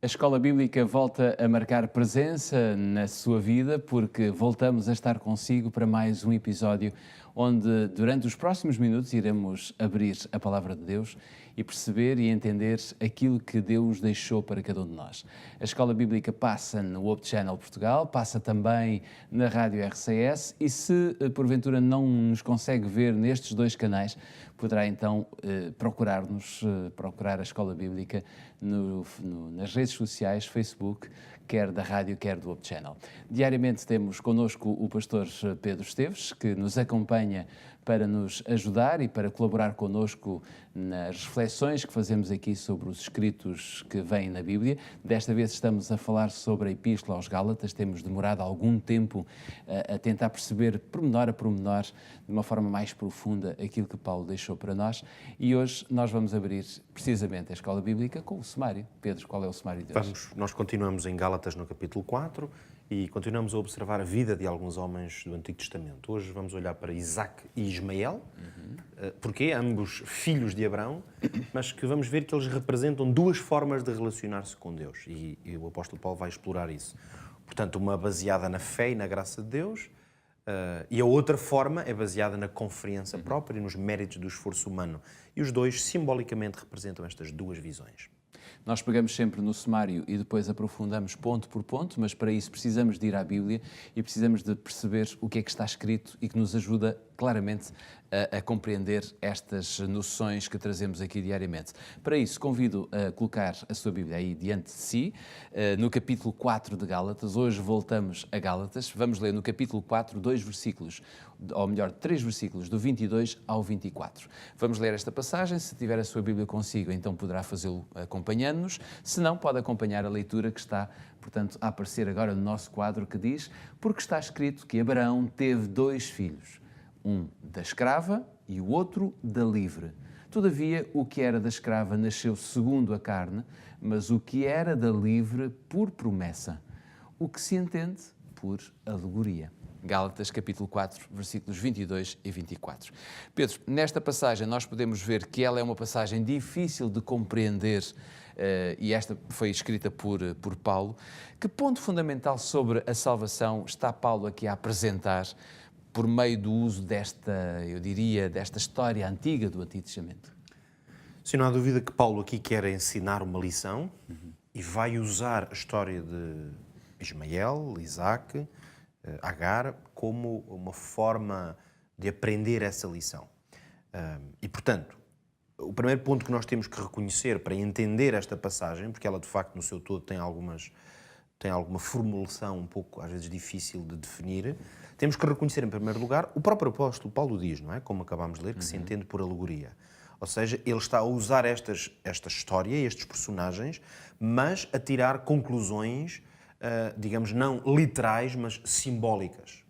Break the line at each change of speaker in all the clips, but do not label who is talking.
A Escola Bíblica volta a marcar presença na sua vida porque voltamos a estar consigo para mais um episódio onde, durante os próximos minutos, iremos abrir a Palavra de Deus e perceber e entender aquilo que Deus deixou para cada um de nós. A Escola Bíblica passa no Hope Channel Portugal, passa também na Rádio RCS e se porventura não nos consegue ver nestes dois canais, poderá então procurar-nos, procurar a Escola Bíblica nas redes sociais, Facebook, quer da rádio, quer do Hope Channel. Diariamente temos connosco o pastor Pedro Esteves, que nos acompanha para nos ajudar e para colaborar connosco nas reflexões que fazemos aqui sobre os escritos que vêm na Bíblia. Desta vez estamos a falar sobre a Epístola aos Gálatas. Temos demorado algum tempo a tentar perceber, pormenor a pormenor, de uma forma mais profunda, aquilo que Paulo deixou para nós. E hoje nós vamos abrir precisamente a Escola Bíblica com o sumário. Pedro, qual é o sumário de hoje?
Nós continuamos em Gálatas no capítulo 4 e continuamos a observar a vida de alguns homens do Antigo Testamento. Hoje vamos olhar para Isaac e Ismael, porque ambos filhos de Abraão, mas que vamos ver que eles representam duas formas de relacionar-se com Deus e o apóstolo Paulo vai explorar isso. Portanto, uma baseada na fé e na graça de Deus e a outra forma é baseada na confiança própria e nos méritos do esforço humano. E os dois simbolicamente representam estas duas visões.
Nós pegamos sempre no sumário e depois aprofundamos ponto por ponto, mas para isso precisamos de ir à Bíblia e precisamos de perceber o que é que está escrito e que nos ajuda claramente a compreender estas noções que trazemos aqui diariamente. Para isso, convido a colocar a sua Bíblia aí diante de si, no capítulo 4 de Gálatas. Hoje voltamos a Gálatas. Vamos ler no capítulo 4 dois versículos, ou melhor, 3 versículos, do 22 ao 24. Vamos ler esta passagem. Se tiver a sua Bíblia consigo, então poderá fazê-lo acompanhando-nos. Se não, pode acompanhar a leitura que está, portanto, a aparecer agora no nosso quadro, que diz: porque está escrito que Abraão teve 2 filhos, um da escrava e o outro da livre. Todavia, o que era da escrava nasceu segundo a carne, mas o que era da livre por promessa, o que se entende por alegoria. Gálatas, capítulo 4, versículos 22 e 24. Pedro, nesta passagem nós podemos ver que ela é uma passagem difícil de compreender e esta foi escrita por Paulo. Que ponto fundamental sobre a salvação está Paulo aqui a apresentar por meio do uso desta, eu diria, desta história antiga do Antigo Testamento?
Sim, não há dúvida que Paulo aqui quer ensinar uma lição e vai usar a história de Ismael, Isaac, Agar, como uma forma de aprender essa lição. E, portanto, o primeiro ponto que nós temos que reconhecer para entender esta passagem, porque ela de facto no seu todo tem alguma formulação um pouco às vezes difícil de definir, temos que reconhecer em primeiro lugar, o próprio apóstolo Paulo diz, não é? Como acabámos de ler, que se entende por alegoria. Ou seja, ele está a usar esta história, estes personagens, mas a tirar conclusões, digamos, não literais, mas simbólicas.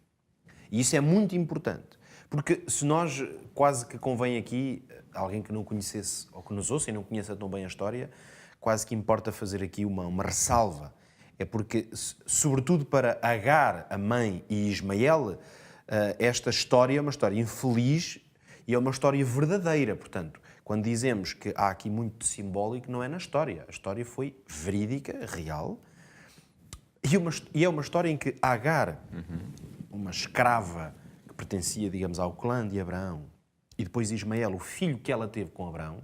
E isso é muito importante, porque se nós, quase que convém aqui, alguém que não conhecesse, ou que nos ouça e não conheça tão bem a história, quase que importa fazer aqui uma ressalva. É porque, sobretudo para Agar, a mãe, e Ismael, esta história é uma história infeliz e é uma história verdadeira. Portanto, quando dizemos que há aqui muito simbólico, não é na história. A história foi verídica, real, e é uma história em que Agar, uma escrava que pertencia, digamos, ao clã de Abraão, e depois Ismael, o filho que ela teve com Abraão,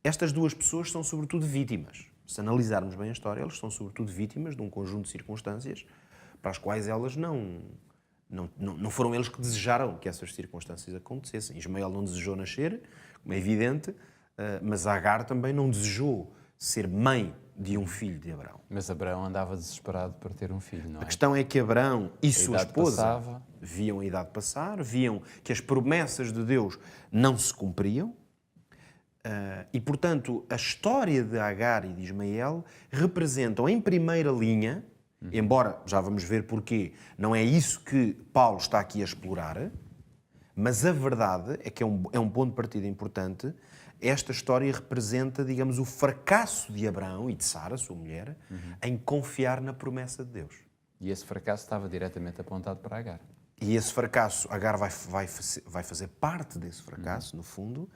estas duas pessoas são sobretudo vítimas. Se analisarmos bem a história, elas são sobretudo vítimas de um conjunto de circunstâncias para as quais elas não foram eles que desejaram que essas circunstâncias acontecessem. Ismael não desejou nascer, como é evidente, mas Agar também não desejou ser mãe de um filho de Abraão.
Mas Abraão andava desesperado para ter um filho, não é?
A questão é que Abraão e sua esposa
passava.
viam a idade passar, viam que as promessas de Deus não se cumpriam, e, portanto, a história de Agar e de Ismael representam, em primeira linha, embora já vamos ver porquê, não é isso que Paulo está aqui a explorar, mas a verdade é que é um ponto de partida importante. Esta história representa, digamos, o fracasso de Abraão e de Sara, sua mulher, em confiar na promessa de Deus.
E esse fracasso estava diretamente apontado para Agar.
E esse fracasso, Agar vai fazer parte desse fracasso, no fundo.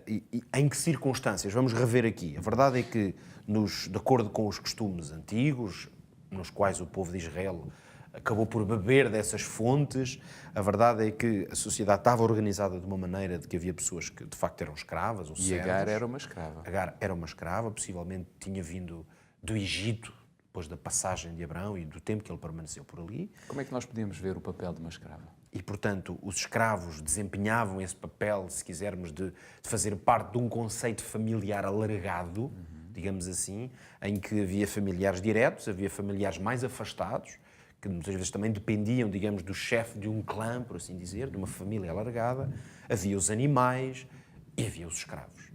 E em que circunstâncias? Vamos rever aqui. A verdade é que, de acordo com os costumes antigos, nos quais o povo de Israel acabou por beber dessas fontes, a verdade é que a sociedade estava organizada de uma maneira de que havia pessoas que de facto eram escravas ou servos.
E Agar era uma escrava.
Agar era uma escrava, possivelmente tinha vindo do Egito, depois da passagem de Abraão e do tempo que ele permaneceu por ali.
Como é que nós podíamos ver o papel de uma escrava?
E, portanto, os escravos desempenhavam esse papel, se quisermos, de fazer parte de um conceito familiar alargado, digamos assim, em que havia familiares diretos, havia familiares mais afastados, que muitas vezes também dependiam, digamos, do chefe de um clã, por assim dizer, de uma família alargada. Havia os animais e havia os escravos.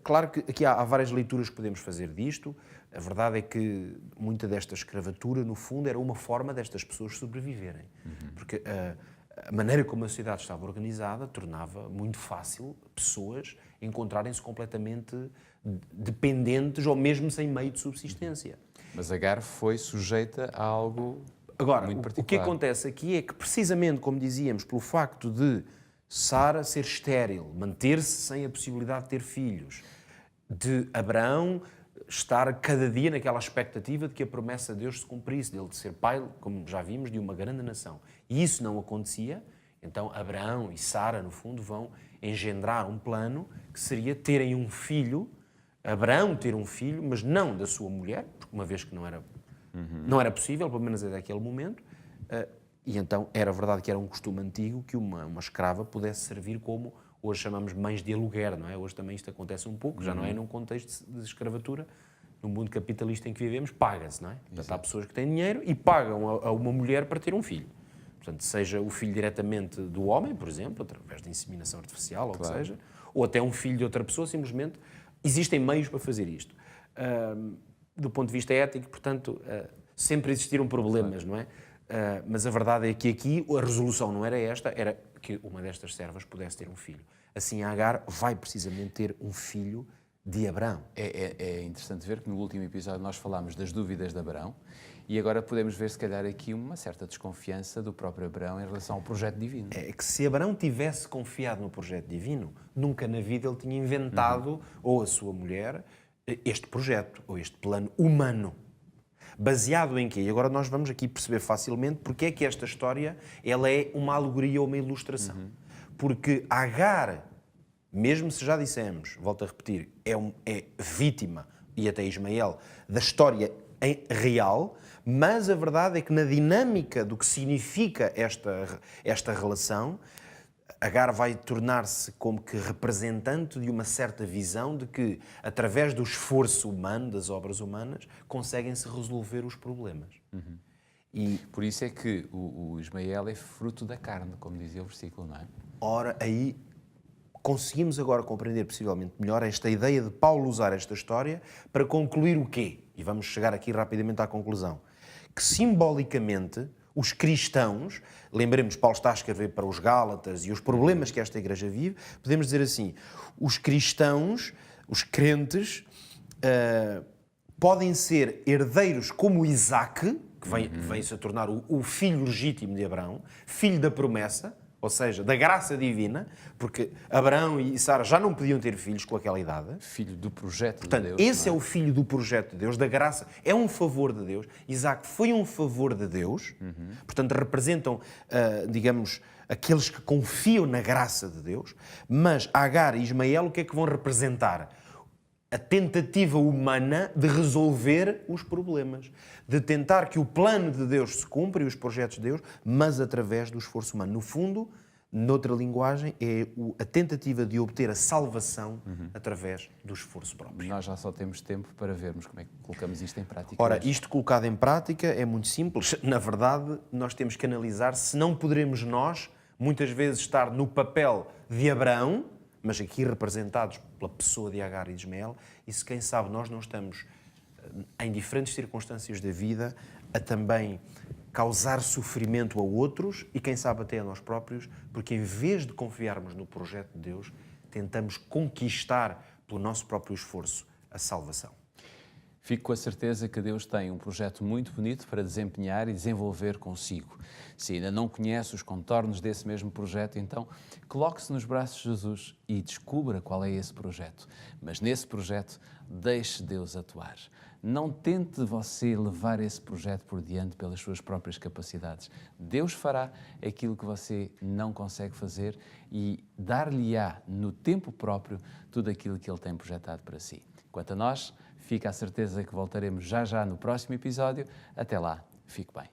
Claro que aqui há várias leituras que podemos fazer disto. A verdade é que muita desta escravatura, no fundo, era uma forma destas pessoas sobreviverem. Porque a maneira como a sociedade estava organizada tornava muito fácil pessoas encontrarem-se completamente dependentes ou mesmo sem meio de subsistência.
Mas Agar foi sujeita a algo
Agora,
muito
o
particular.
que acontece aqui é que, precisamente, como dizíamos, pelo facto de Sara ser estéril, manter-se sem a possibilidade de ter filhos, de Abraão estar cada dia naquela expectativa de que a promessa de Deus se cumprisse, dele de ser pai, como já vimos, de uma grande nação. E isso não acontecia, então Abraão e Sara, no fundo, vão engendrar um plano que seria terem um filho, Abraão ter um filho, mas não da sua mulher, porque uma vez que não era possível, pelo menos até aquele momento, e então era verdade que era um costume antigo que uma escrava pudesse servir como, hoje chamamos mães de aluguer, não é? Hoje também isto acontece um pouco, já não é num contexto de escravatura, no mundo capitalista em que vivemos, paga-se, não é? Portanto, há pessoas que têm dinheiro e pagam a uma mulher para ter um filho. Portanto, seja o filho diretamente do homem, por exemplo, através de inseminação artificial, ou o que seja, ou até um filho de outra pessoa, simplesmente existem meios para fazer isto. Do ponto de vista ético, portanto, sempre existiram problemas, não é? Mas a verdade é que aqui a resolução não era esta, era que uma destas servas pudesse ter um filho. Assim, Agar vai precisamente ter um filho de Abraão.
É interessante ver que no último episódio nós falámos das dúvidas de Abraão e agora podemos ver, se calhar, aqui uma certa desconfiança do próprio Abraão em relação ao projeto divino.
É que se Abraão tivesse confiado no projeto divino, nunca na vida ele tinha inventado, ou a sua mulher, este projeto, ou este plano humano. Baseado em quê? E agora nós vamos aqui perceber facilmente porque é que esta história ela é uma alegoria ou uma ilustração. Porque Agar, mesmo se já dissemos, volto a repetir, é vítima, e até Ismael, da história real, mas a verdade é que na dinâmica do que significa esta relação, Agar vai tornar-se como que representante de uma certa visão de que, através do esforço humano, das obras humanas, conseguem-se resolver os problemas.
E por isso é que o Ismael é fruto da carne, como dizia o versículo, não é?
Ora, aí conseguimos agora compreender possivelmente melhor esta ideia de Paulo usar esta história para concluir o quê? E vamos chegar aqui rapidamente à conclusão. Que simbolicamente os cristãos, lembremos, Paulo está a escrever para os Gálatas e os problemas que esta igreja vive, podemos dizer assim, os cristãos, os crentes, podem ser herdeiros como Isaque, que vem-se a tornar o filho legítimo de Abraão, filho da promessa, ou seja, da graça divina, porque Abraão e Sara já não podiam ter filhos com aquela idade.
Filho do projeto
Portanto,
de Deus.
esse é o filho do projeto de Deus, da graça. É um favor de Deus. Isaac foi um favor de Deus. Portanto, representam, digamos, aqueles que confiam na graça de Deus. Mas Agar e Ismael, o que é que vão representar? A tentativa humana de resolver os problemas, de tentar que o plano de Deus se cumpra e os projetos de Deus, mas através do esforço humano. No fundo, noutra linguagem, é a tentativa de obter a salvação através do esforço próprio.
Nós já só temos tempo para vermos como é que colocamos isto em prática.
Ora,
hoje.
isto colocado em prática é muito simples. Na verdade, nós temos que analisar se não poderemos nós, muitas vezes, estar no papel de Abraão, mas aqui representados pela pessoa de Agar e de Ismael, e se quem sabe nós não estamos, em diferentes circunstâncias da vida, a também causar sofrimento a outros e quem sabe até a nós próprios, porque em vez de confiarmos no projeto de Deus, tentamos conquistar pelo nosso próprio esforço a salvação.
Fico com a certeza que Deus tem um projeto muito bonito para desempenhar e desenvolver consigo. Se ainda não conhece os contornos desse mesmo projeto, então coloque-se nos braços de Jesus e descubra qual é esse projeto. Mas nesse projeto, deixe Deus atuar. Não tente você levar esse projeto por diante pelas suas próprias capacidades. Deus fará aquilo que você não consegue fazer e dar-lhe-á no tempo próprio tudo aquilo que Ele tem projetado para si. Quanto a nós, fica a certeza que voltaremos já no próximo episódio. Até lá, fique bem.